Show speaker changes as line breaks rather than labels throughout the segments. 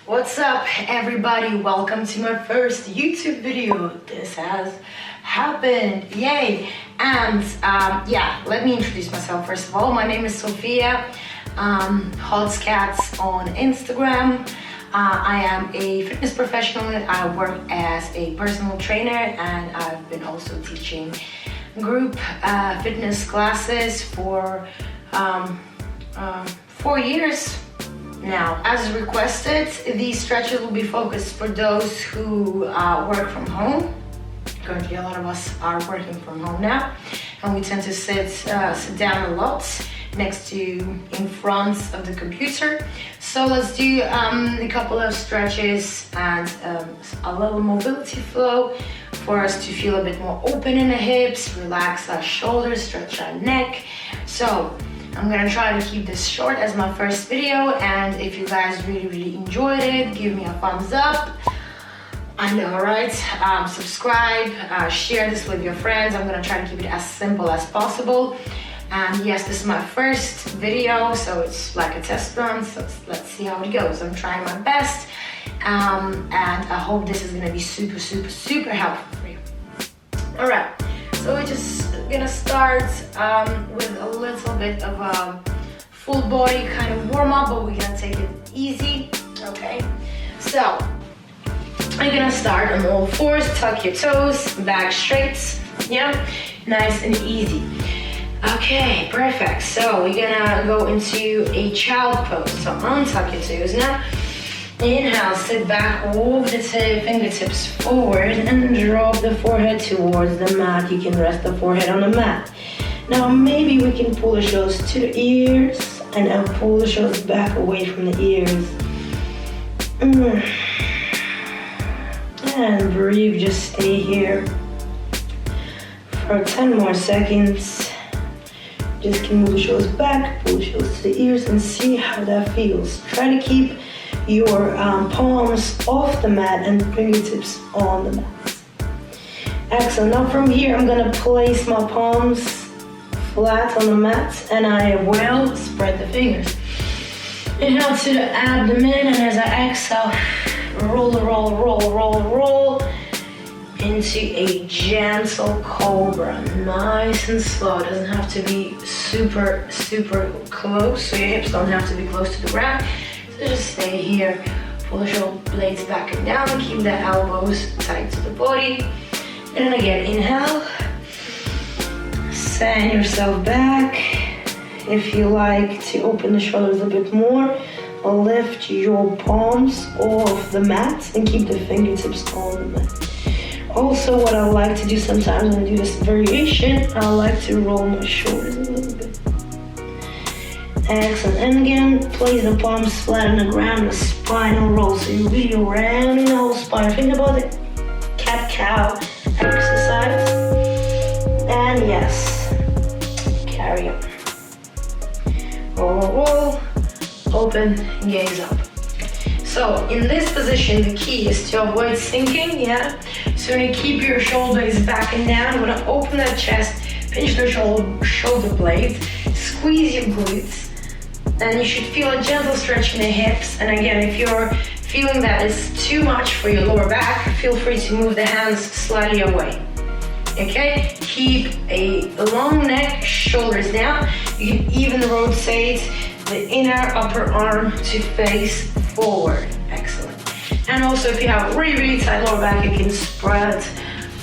What's up, everybody? Welcome to my first YouTube video. This has happened, yay! And let me introduce myself first of all. My name is Sophia, hotzcatz on Instagram. I am a fitness professional. I work as a personal trainer, and I've been also teaching group fitness classes for 4 years now. As requested, these stretches will be focused for those who work from home. Currently, a lot of us are working from home now, and we tend to sit down a lot in front of the computer. So let's do a couple of stretches and a little mobility flow for us to feel a bit more open in the hips, relax our shoulders, stretch our neck. So I'm gonna try to keep this short as my first video, and if you guys really enjoyed it, give me a thumbs up. I know, right? Subscribe, share this with your friends. I'm gonna try to keep it as simple as possible. And yes, this is my first video, so it's like a test run, so let's see how it goes. I'm trying my best, and I hope this is gonna be super helpful for you. All right, so we're just gonna start with a little bit of a full body kind of warm up, but we're gonna take it easy, okay? So, I'm gonna start on all fours, tuck your toes, back straight, yeah? Nice and easy. Okay, perfect. So we're gonna go into a child pose. So untuck your toes now. Inhale, sit back, walk the fingertips forward and drop the forehead towards the mat. You can rest the forehead on the mat. Now maybe we can pull the shoulders to the ears and then pull the shoulders back away from the ears. And breathe, just stay here for 10 more seconds. Just can move the shoulders back, pull the shoulders to the ears, and see how that feels. Try to keep your palms off the mat and fingertips on the mat. Excellent. Now from here, I'm gonna place my palms flat on the mat, and I will spread the fingers. Inhale to the abdomen, and as I exhale, roll into a gentle cobra, nice and slow. It doesn't have to be super close, so your hips don't have to be close to the ground. So just stay here, pull the shoulder blades back and down, keep the elbows tight to the body. And then again, inhale, send yourself back. If you like to open the shoulders a bit more, lift your palms off the mat and keep the fingertips on the mat. Also, what I like to do sometimes when I do this variation, I like to roll my shoulders a little bit. Excellent. And again, place the palms flat on the ground, the spinal roll. So you're really rounding the whole spine. Think about the cat-cow exercise. And yes, carry on. Roll, open, gaze up. So in this position, the key is to avoid sinking, yeah? So when you keep your shoulders back and down, you want to open that chest, pinch the shoulder blades, squeeze your glutes, and you should feel a gentle stretch in the hips. And again, if you're feeling that is too much for your lower back, feel free to move the hands slightly away. Okay? Keep a long neck, shoulders down. You can even rotate the inner upper arm to face forward. Excellent. And also, if you have really tight lower back, you can spread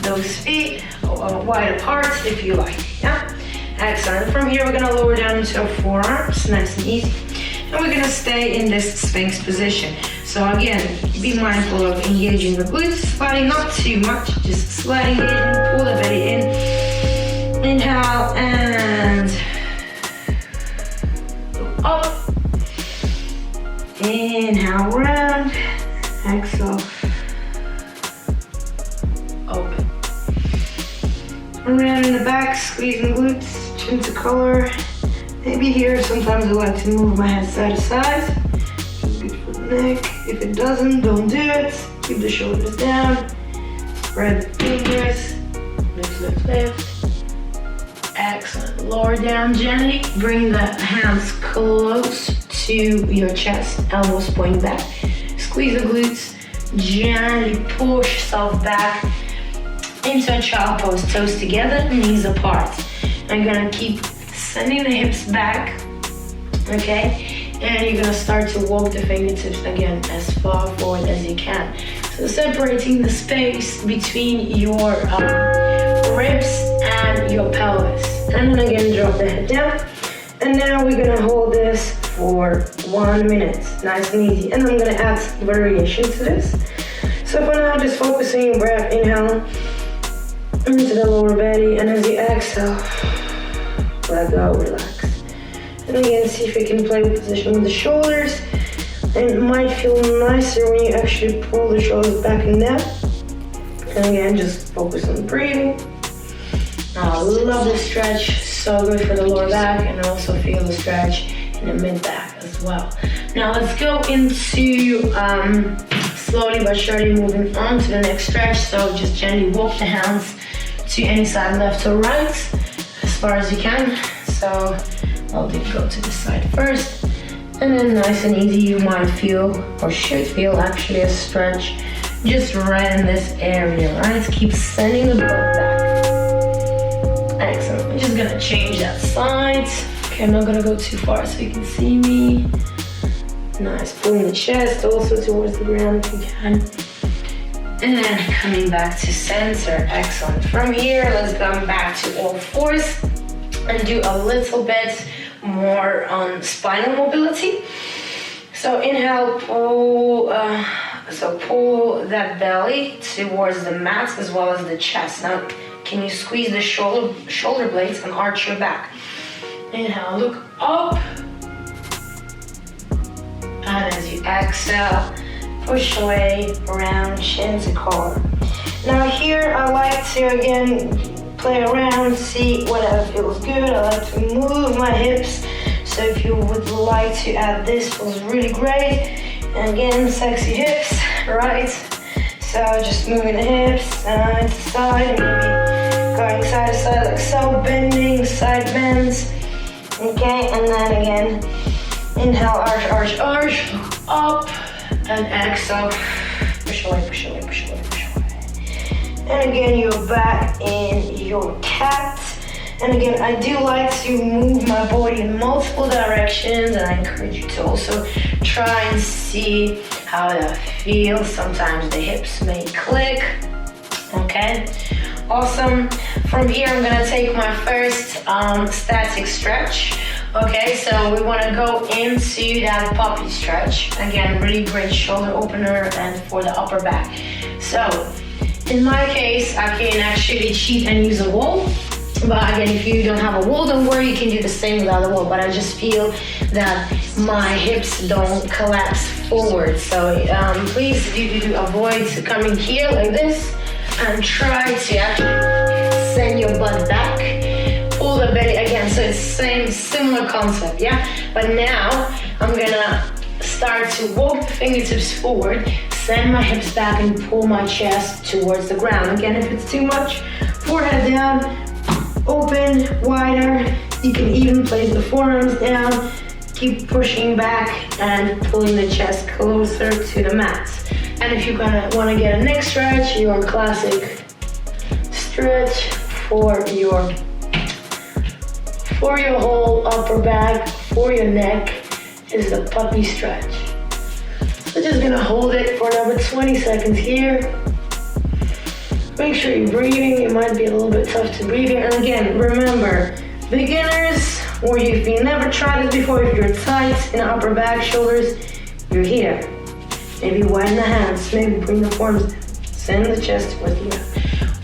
those feet wide apart if you like. Yeah? Excellent. From here, we're gonna lower down into our forearms, nice and easy. And we're gonna stay in this Sphinx position. So again, be mindful of engaging the glutes, sliding not too much, just slight engagement, pull the belly in. Inhale and up. Inhale, round. Exhale, open. Around in the back, squeezing glutes, chin to collar. Maybe here, sometimes I like to move my head side to side. Good for the neck. If it doesn't, don't do it. Keep the shoulders down. Spread the fingers. Lift. Excellent. Lower down gently. Bring the hands close to your chest, elbows point back. squeeze the glutes, gently push yourself back into a child pose, toes together, knees apart. I'm gonna keep sending the hips back, okay? And you're gonna start to walk the fingertips again as far forward as you can. So separating the space between your ribs and your pelvis. And then again, drop the head down. And now we're gonna hold this for 1 minute, nice and easy. And I'm gonna add variation to this. So for now, just focus on your breath. Inhale into the lower belly, and as you exhale, let go, relax. And again, see if you can play with position with the shoulders. And it might feel nicer when you actually pull the shoulders back and down. And again, just focus on breathing. I love this stretch, so good for the lower back, and also feel the stretch in the mid back as well. Now let's go into slowly but surely moving on to the next stretch. So just gently walk the hands to any side, left or right, as far as you can. So I'll go to the side first, and then nice and easy, you might feel, or should feel actually, a stretch just right in this area, right? Keep sending the butt back. Excellent. I'm just gonna change that side. Okay, I'm not gonna go too far so you can see me. Nice, pulling the chest also towards the ground if you can. And then coming back to center, excellent. From here, let's come back to all fours and do a little bit more on spinal mobility. So inhale, pull, pull that belly towards the mat as well as the chest. Now, can you squeeze the shoulder blades and arch your back? Inhale, look up. And as you exhale, push away, round chin to collar. Now here, I like to, again, play around, see whatever feels good. I like to move my hips. So if you would like to add this, feels really great. And again, sexy hips, right? So just moving the hips side to side, maybe going side to side like so, bending, side bends. Okay, and then again, inhale, arch, arch, arch, look up, and exhale, push away, push away, push away, push away. And again, you're back in your cat. And again, I do like to move my body in multiple directions, and I encourage you to also try and see how that feels. Sometimes the hips may click, okay? Awesome. From here, I'm gonna take my first static stretch. Okay, so we wanna go into that puppy stretch. Again, really great shoulder opener and for the upper back. So, in my case, I can actually cheat and use a wall. But again, if you don't have a wall, don't worry, you can do the same without a wall. But I just feel that my hips don't collapse forward. So please do avoid coming here like this and try to actually send your butt back. Pull the belly again. So it's similar concept, yeah? But now I'm gonna start to walk the fingertips forward, send my hips back and pull my chest towards the ground. Again, if it's too much, forehead down, open, wider. You can even place the forearms down. Keep pushing back and pulling the chest closer to the mat. And if you're gonna wanna get a neck stretch, your classic stretch for your whole upper back, for your neck, is the puppy stretch. So just gonna hold it for another 20 seconds here. Make sure you're breathing. It might be a little bit tough to breathe here. And again, remember, beginners, or if you never tried this before, if you're tight in the upper back, shoulders, you're here. Maybe widen the hands, maybe bring the forearms down. Send the chest towards the ground.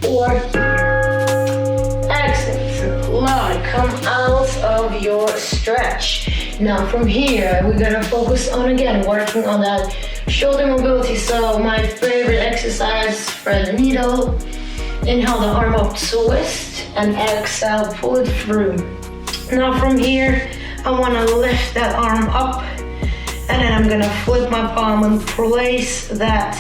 Or here. Excellent. Love it. Come out of your stretch. Now from here, we're gonna focus on, again, working on that shoulder mobility. So my favorite exercise, thread the needle. Inhale the arm up, twist, and exhale, pull it through. Now from here, I wanna lift that arm up, and then I'm gonna flip my palm and place that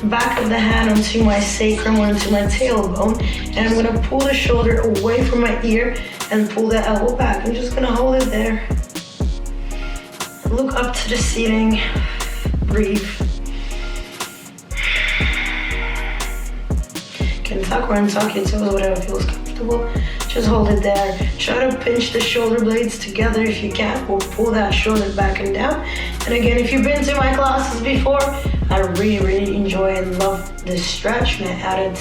back of the hand onto my sacrum, onto my tailbone, and I'm gonna pull the shoulder away from my ear and pull the elbow back. I'm just gonna hold it there. Look up to the ceiling, breathe. can tuck or untuck your toes, whatever feels comfortable. Just hold it there. Try to pinch the shoulder blades together if you can, or pull that shoulder back and down. And again, if you've been to my classes before, I really enjoy and love this stretch, and I add it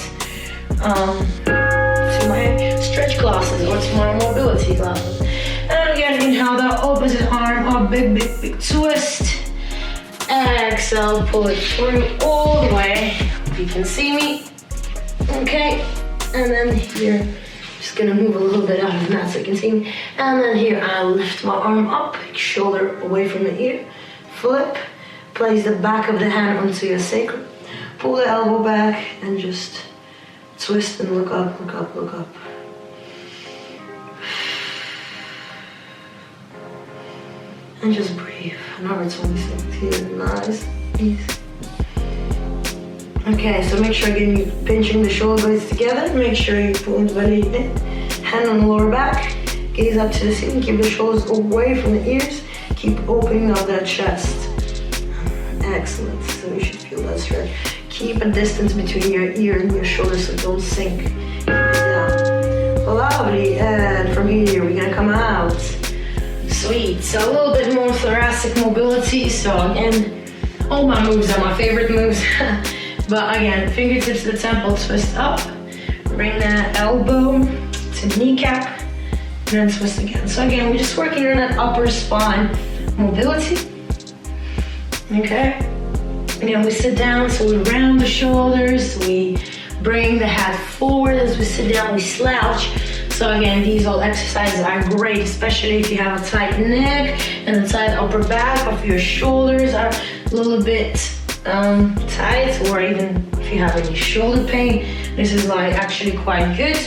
to my stretch classes or to my mobility classes. And again, inhale the opposite arm up, big twist. Exhale, pull it through all the way. Hope you can see me. Okay, and then here, just gonna move a little bit out of the mat so you can see me. And then here, I lift my arm up, shoulder away from the ear, flip, place the back of the hand onto your sacrum, pull the elbow back, and just twist and look up, look up, look up. And just breathe. Number 26 here, nice, easy. Okay, so make sure again you're pinching the shoulder blades together. Make sure you pull the belly in. Hand on the lower back. Gaze up to the ceiling. Keep the shoulders away from the ears. Keep opening up that chest. Excellent. So you should feel that stretch. Keep a distance between your ear and your shoulders so don't sink. Keep it down. Lovely. And from here we're gonna come out. Sweet. So a little bit more thoracic mobility. So again, all my moves are my favorite moves. But again, fingertips to the temple, twist up. Bring that elbow to kneecap, and then twist again. So again, we're just working on that upper spine mobility. Okay. Again, we sit down, so we round the shoulders. We bring the head forward as we sit down. We slouch. So again, these all exercises are great, especially if you have a tight neck and the tight upper back of your shoulders are a little bit tight, or even if you have any shoulder pain, this is like actually quite good.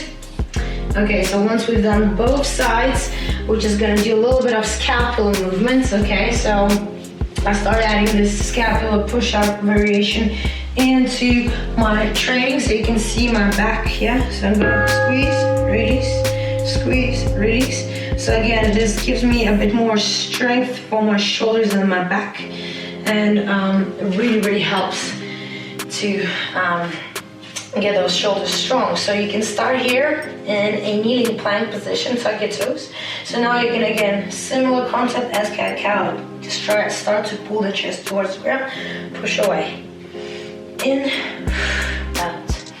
Okay, so once we've done both sides, we're just gonna do a little bit of scapular movements. Okay, so I started adding this scapular push-up variation into my training so you can see my back. Yeah, so I'm gonna squeeze, release. So again, this gives me a bit more strength for my shoulders and my back, and it really helps to get those shoulders strong. So you can start here in a kneeling plank position, tuck your toes. So now you can, again, similar concept as cat-cow. Just start to pull the chest towards the ground, push away. In, out,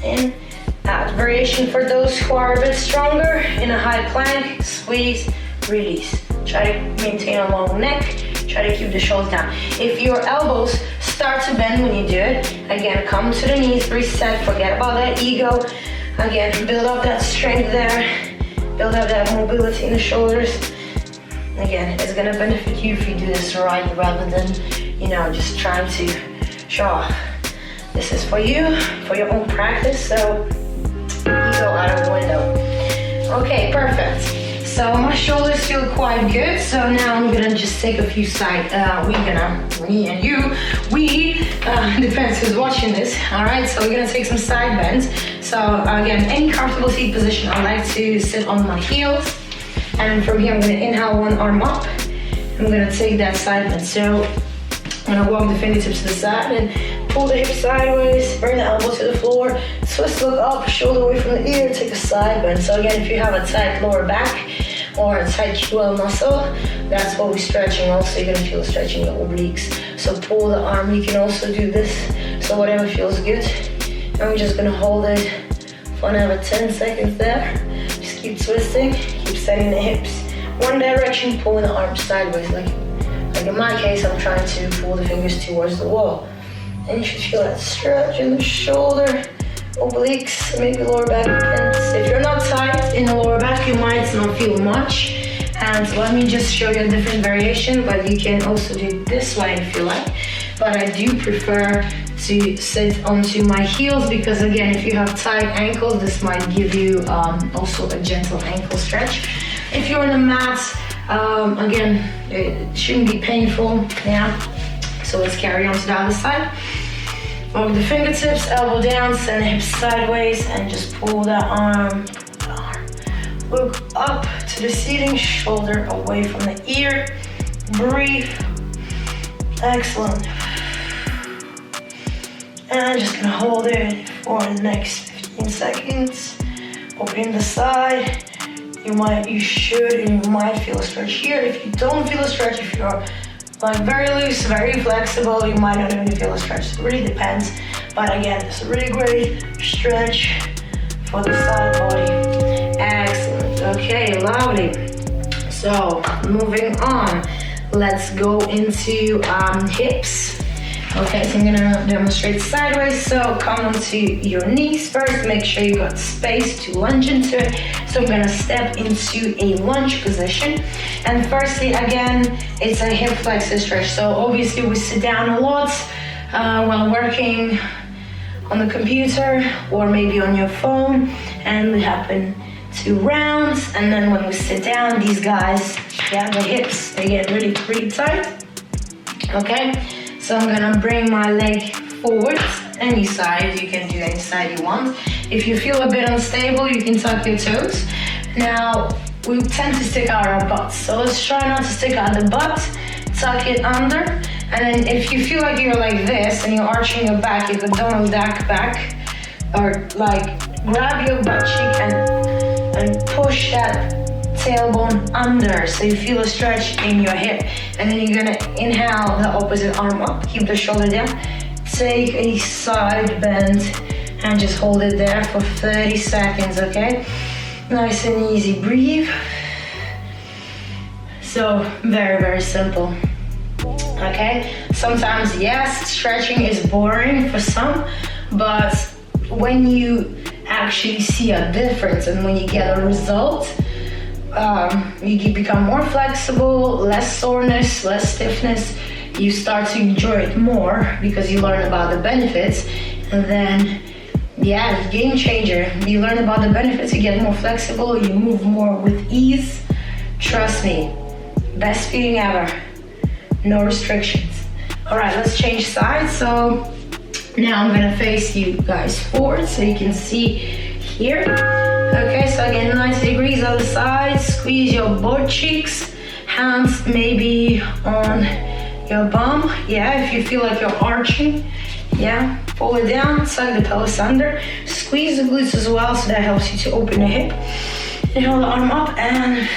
in, out. Variation for those who are a bit stronger. In a high plank, squeeze, release. Try to maintain a long neck. Try to keep the shoulders down. If your elbows start to bend when you do it, again, come to the knees, reset, forget about that ego. Again, build up that strength there. Build up that mobility in the shoulders. Again, it's gonna benefit you if you do this right rather than, just trying to show off. This is for you, for your own practice, so ego out of the window. Okay, perfect. So my shoulders feel quite good. So now I'm gonna just take a few side, me and you, depends who's watching this. All right, so we're gonna take some side bends. So again, any comfortable seat position, I like to sit on my heels. And from here, I'm gonna inhale one arm up. I'm gonna take that side bend. So I'm gonna walk the fingertips to the side and pull the hips sideways, bring the elbow to the floor, twist, look up, shoulder away from the ear, take a side bend. So again, if you have a tight lower back or a tight QL muscle, that's what we're stretching. Also, you're gonna feel stretching your obliques. So pull the arm, you can also do this, so whatever feels good. And we're just gonna hold it for another 10 seconds there. Just keep twisting, keep setting the hips. One direction, pulling the arms sideways. Like in my case, I'm trying to pull the fingers towards the wall. And you should feel that stretch in the shoulder, obliques, maybe lower back bends. If you're not tight in the lower back, you might not feel much. And let me just show you a different variation, but you can also do it this way if you like. But I do prefer to sit onto my heels because, again, if you have tight ankles, this might give you also a gentle ankle stretch. If you're on the mat, again, it shouldn't be painful, yeah. So let's carry on to the other side. Walk the fingertips, elbow down, send the hips sideways, and just pull that arm, Look up to the ceiling, shoulder away from the ear. Breathe. Excellent. And I'm just gonna hold it for the next 15 15 seconds. Opening the side. You should and you might feel a stretch here. If you don't feel a stretch, if you're like very loose, very flexible, you might not even feel a stretch. It really depends. But again, it's a really great stretch for the side body. Excellent. Okay, lovely. So moving on, let's go into hips. Okay, so I'm gonna demonstrate sideways. So come onto your knees first. Make sure you got space to lunge into it. So I'm gonna step into a lunge position. And firstly, again, it's a hip flexor stretch. So obviously we sit down a lot while working on the computer or maybe on your phone, and we happen to rounds. And then when we sit down, these guys, yeah, the hips, they get really tight. Okay. So I'm gonna bring my leg forward, any side, you can do any side you want. If you feel a bit unstable, you can tuck your toes. Now, we tend to stick out our butts, so let's try not to stick out the butt, tuck it under, and then if you feel like you're like this and you're arching your back, you could Donald Duck back, or like grab your butt cheek and push that tailbone under, so you feel a stretch in your hip. And then you're gonna inhale the opposite arm up, keep the shoulder down, take a side bend and just hold it there for 30 seconds, okay? Nice and easy, breathe. So very simple, okay? Sometimes, yes, stretching is boring for some, but when you actually see a difference and when you get a result, you become more flexible, less soreness, less stiffness. You start to enjoy it more because you learn about the benefits. And then, yeah, game changer. You learn about the benefits, you get more flexible, you move more with ease. Trust me, best feeling ever. No restrictions. All right, let's change sides. So now I'm gonna face you guys forward so you can see here. Okay, so again, 90 degrees other side, squeeze your butt cheeks, hands maybe on your bum. Yeah, if you feel like you're arching, yeah, pull it down, tuck the pelvis under, squeeze the glutes as well, so that helps you to open the hip. Inhale the arm up, and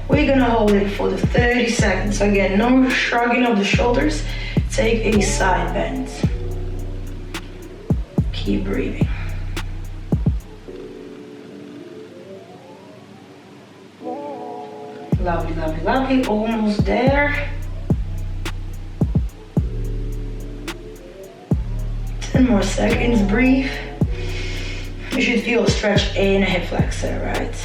we're gonna hold it for the 30 seconds. Again, no shrugging of the shoulders, take a side bend. Keep breathing. Lovely, almost there. 10 more seconds, breathe. You should feel a stretch in a hip flexor, right?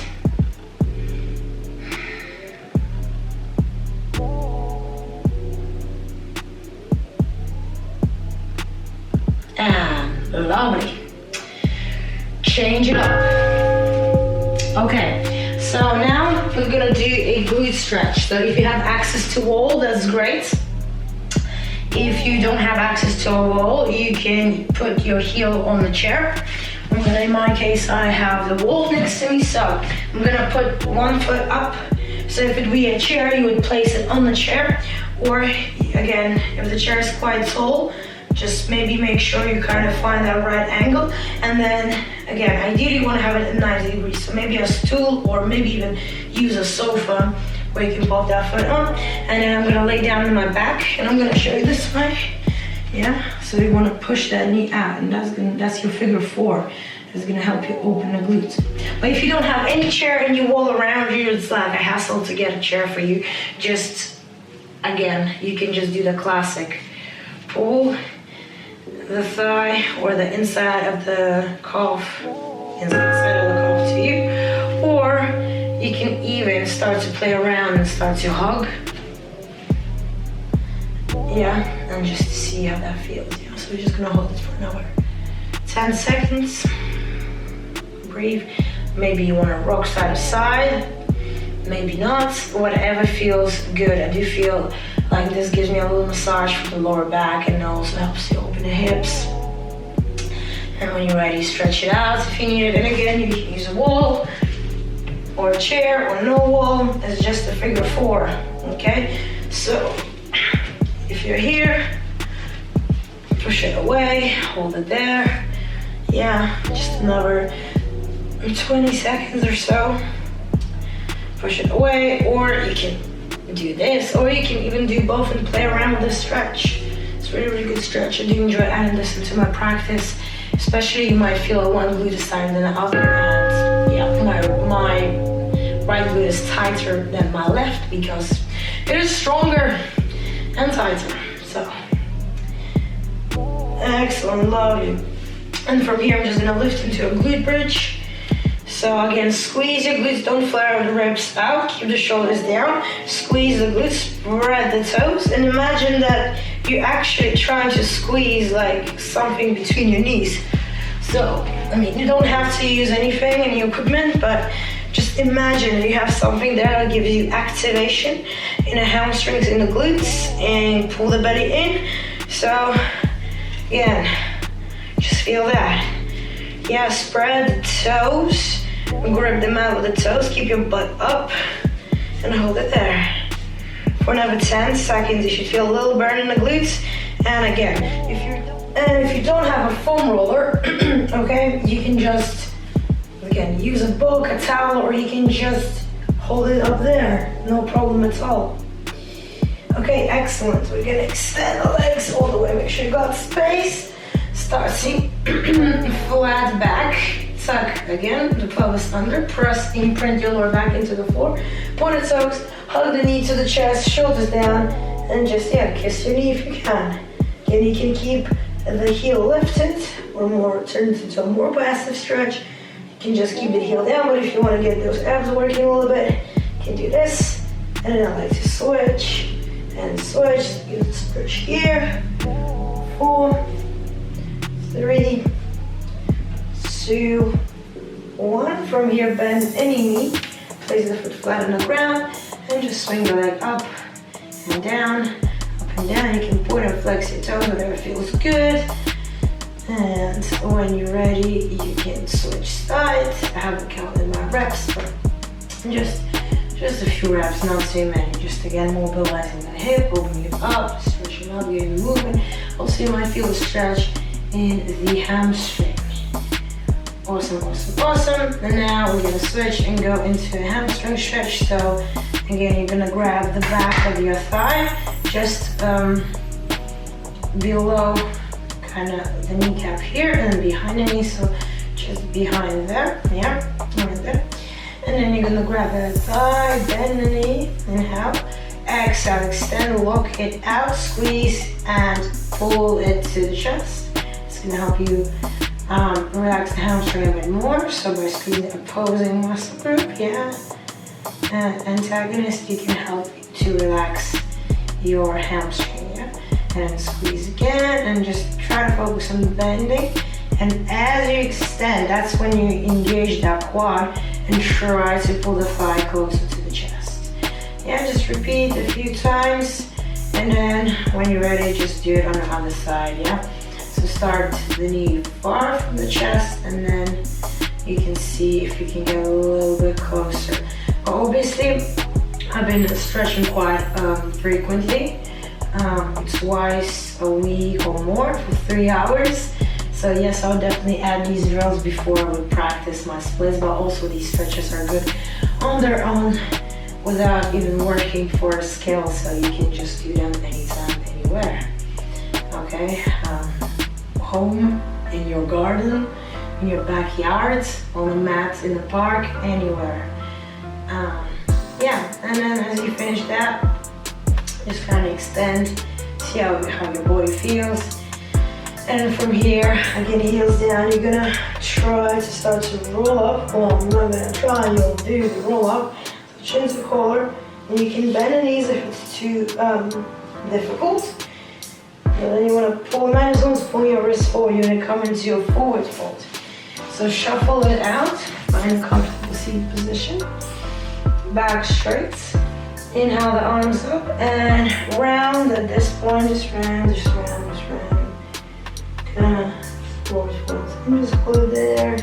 And lovely. Change it up. Okay. So now we're gonna do a glute stretch. So if you have access to wall, that's great. If you don't have access to a wall, you can put your heel on the chair. In my case, I have the wall next to me, so I'm gonna put one foot up. So if it were a chair, you would place it on the chair. Or again, if the chair is quite tall, just maybe make sure you kind of find that right angle. And then again, ideally you want to have it at 90 degrees. So maybe a stool or maybe even use a sofa where you can pop that foot on. And then I'm going to lay down on my back and I'm going to show you this way. Yeah, so you want to push that knee out, and that's your figure 4. It's going to help you open the glutes. But if you don't have any chair and you wall around you, it's like a hassle to get a chair for you. Just, again, you can just do the classic pull the thigh or the inside of the calf, inside of the calf to you, or you can even start to play around and start to hug. Yeah, and just see how that feels. Yeah, so we're just gonna hold it for another 10 seconds. Breathe. Maybe you want to rock side to side, maybe not. Whatever feels good. I do feel like this gives me a little massage for the lower back and also helps you open the hips. And when you're ready, stretch it out if you need it. And again, you can use a wall or a chair or no wall. It's just a figure 4. Okay, so if you're here, push it away, hold it there. Yeah, just another 20 seconds or so. Push it away, or you can do this, or you can even do both and play around with the stretch. It's really, really good stretch. I do enjoy adding this into my practice, especially you might feel one glute is tighter than the other, and yeah, my right glute is tighter than my left because it is stronger and tighter. So, excellent, lovely. And from here, I'm just gonna lift into a glute bridge. So again, squeeze your glutes, don't flare the ribs out, keep the shoulders down, squeeze the glutes, spread the toes, and imagine that you're actually trying to squeeze like something between your knees. So, I mean, you don't have to use anything, any equipment, but just imagine that you have something there that gives you activation in the hamstrings, in the glutes, and pull the belly in. So, again, just feel that. Yeah, spread the toes. Grab them out with the toes, keep your butt up, and hold it there. For another 10 seconds, you should feel a little burn in the glutes. And again, if you don't have a foam roller, okay, you can just, again, use a book, a towel, or you can just hold it up there. No problem at all. Okay, excellent. We're gonna extend the legs all the way. Make sure you got space. Starting flat back. Tuck again, the pelvis under, press, imprint your lower back into the floor. Point the toes, hug the knee to the chest, shoulders down, and just, yeah, kiss your knee if you can. Again, you can keep the heel lifted, or more, turn it into a more passive stretch. You can just keep the heel down, but if you want to get those abs working a little bit, you can do this. And then I like to switch, and switch, you can stretch here. 4, 3, 2, 1. From here, bend any knee, place the foot flat on the ground, and just swing the leg up and down, up and down. You can point and flex your toes, whatever feels good. And when you're ready, you can switch sides. I haven't counted my reps, but just a few reps, not too many. Just again, mobilizing the hip, opening it up, stretching up, getting movement. Also, you might feel a stretch in the hamstring. Awesome, awesome, awesome. And now we're gonna switch and go into a hamstring stretch. So again, you're gonna grab the back of your thigh, just below kind of the kneecap here and behind the knee. So just behind there, yeah, right there. And then you're gonna grab the thigh, bend the knee, inhale, exhale, extend, lock it out, squeeze, and pull it to the chest. It's gonna help you relax the hamstring a bit more. So by squeezing the opposing muscle group, yeah, and antagonist, you can help to relax your hamstring, yeah. And squeeze again, and just try to focus on the bending. And as you extend, that's when you engage that quad and try to pull the thigh closer to the chest. Yeah, just repeat a few times, and then when you're ready, just do it on the other side, yeah. So start the knee far from the chest, and then you can see if you can get a little bit closer. But obviously, I've been stretching quite frequently, twice a week or more for 3 hours. So yes, I'll definitely add these drills before I would practice my splits, but also these stretches are good on their own without even working for a skill, so you can just do them anytime, anywhere. Okay, home, in your garden, in your backyard, on a mat, in the park, anywhere. Yeah, and then as you finish that, just kind of extend, see how your body feels. And from here, again, heels down, you're gonna try to start to roll up. Well, I'm not gonna try, you'll do the roll up. So chin to collar, and you can bend the knees if it's too difficult. And then you wanna pull, imagine someone's pulling your wrist forward, you're gonna come into your forward fold. So shuffle it out, find a comfortable seat position. Back straight. Inhale the arms up and round at this point, just round, just round, just round. Kind of forward fold. And just hold it there.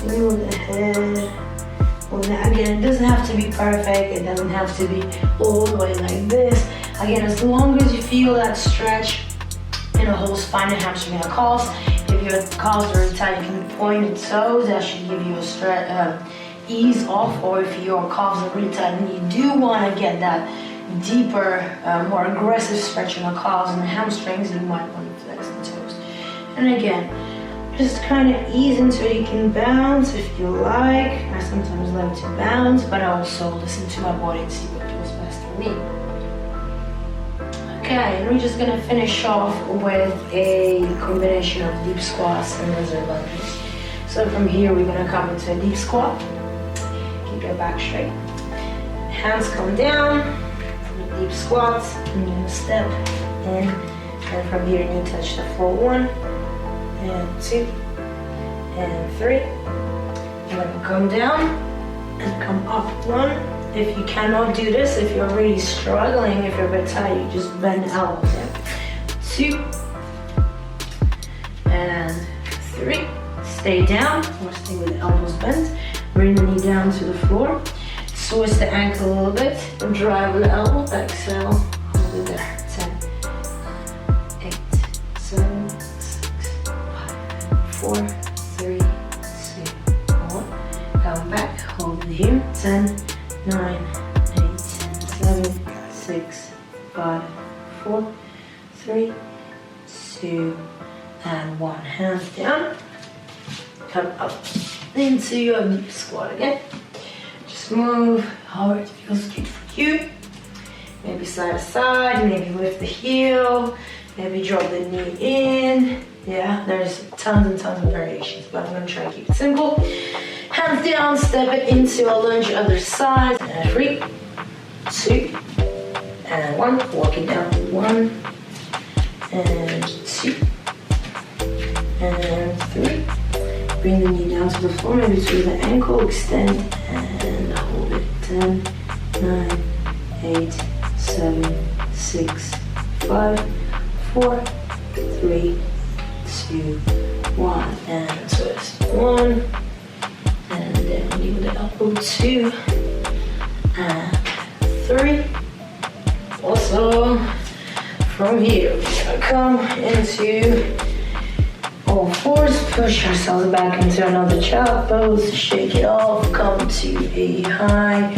Move the head. Hold that. Again, it doesn't have to be perfect. It doesn't have to be all the way like this. Again, as long as you feel that stretch in the whole spine and hamstring and the calves. If your calves are really tight, you can point the toes. That should give you a ease off. Or if your calves are really tight and you do want to get that deeper, more aggressive stretch in the calves and the hamstrings, you might want to flex the toes. And again, just kind of ease into it. You can bounce if you like. I sometimes like to bounce, but I also listen to my body and see what feels best for me. Okay, and we're just gonna finish off with a combination of deep squats and lizard lunges. So from here, we're gonna come into a deep squat. Keep your back straight. Hands come down. Deep squats. And you're gonna step in, and from here, you touch the floor. 1, and 2, and 3. And then come down and come up. 1. If you cannot do this, if you're really struggling, if you're a bit tired, you just bend the elbows in. 2, and 3. Stay down, or stay with the elbows bent. Bring the knee down to the floor. Twist the ankle a little bit. Drive with the elbow. Exhale. Hold it there. 10, 8, 7, 6, 5, 4, 3, 2, 1. Come back. Hold it here. 10, 9, 8, 7, 6, 5, 4, 3, 2, and 1. Hands down. Come up into your deep squat again. Just move however it feels good for you. Maybe side to side, maybe lift the heel, maybe drop the knee in. Yeah, there's tons and tons of variations, but I'm gonna try to keep it simple. Hands down, step it into a lunge other side. And 3, 2, and 1. Walk it down. 1, and 2, and 3. Bring the knee down to the floor, maybe to the ankle, extend and hold it. 10, 9, 8, 7, 6, 5, 4, 3, 2, 1. And twist. 1, and then leave the elbow. 2, and 3. Also, from here, we're gonna come into all fours, push ourselves back into another child pose, shake it off, come to a high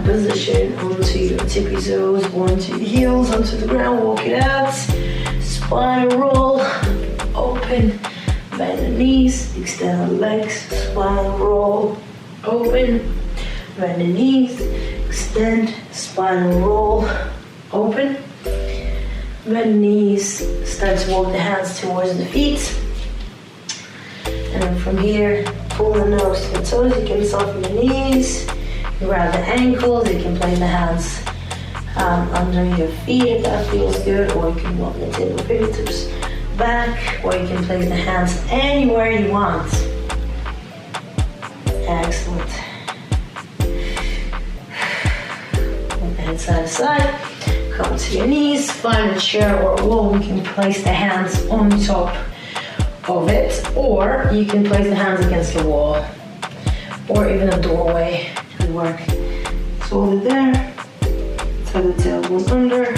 position onto your tippy toes, onto your heels, onto the ground, walk it out, spine roll, open, bend the knees, extend the legs, spine roll, open, bend the knees, extend, spine roll, open. Bend the knees, start to walk the hands towards the feet. And then from here, pull the nose to the toes. You can soften the knees, grab the ankles. You can place the hands under your feet if that feels good, or you can walk the table fingertips back, or you can place the hands anywhere you want. Excellent. Move the head side to side. Come to your knees, find a chair or a wall. You can place the hands on top of it, or you can place the hands against the wall, or even a doorway can work. So hold it there, tuck the tailbone under,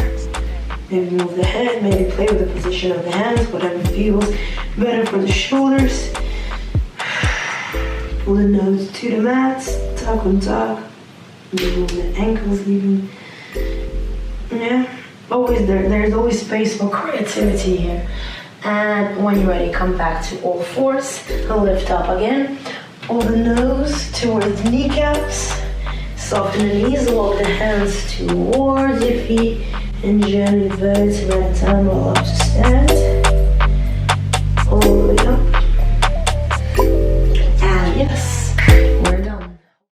maybe move the head, maybe play with the position of the hands, whatever feels better for the shoulders. Pull the nose to the mat, tuck on top, maybe move the ankles even. Yeah, always there's always space for creativity here. And when you're ready, come back to all fours, lift up again, pull the nose towards the kneecaps, soften the knees, walk the hands towards your feet, and gently vertebrae and roll up to stand.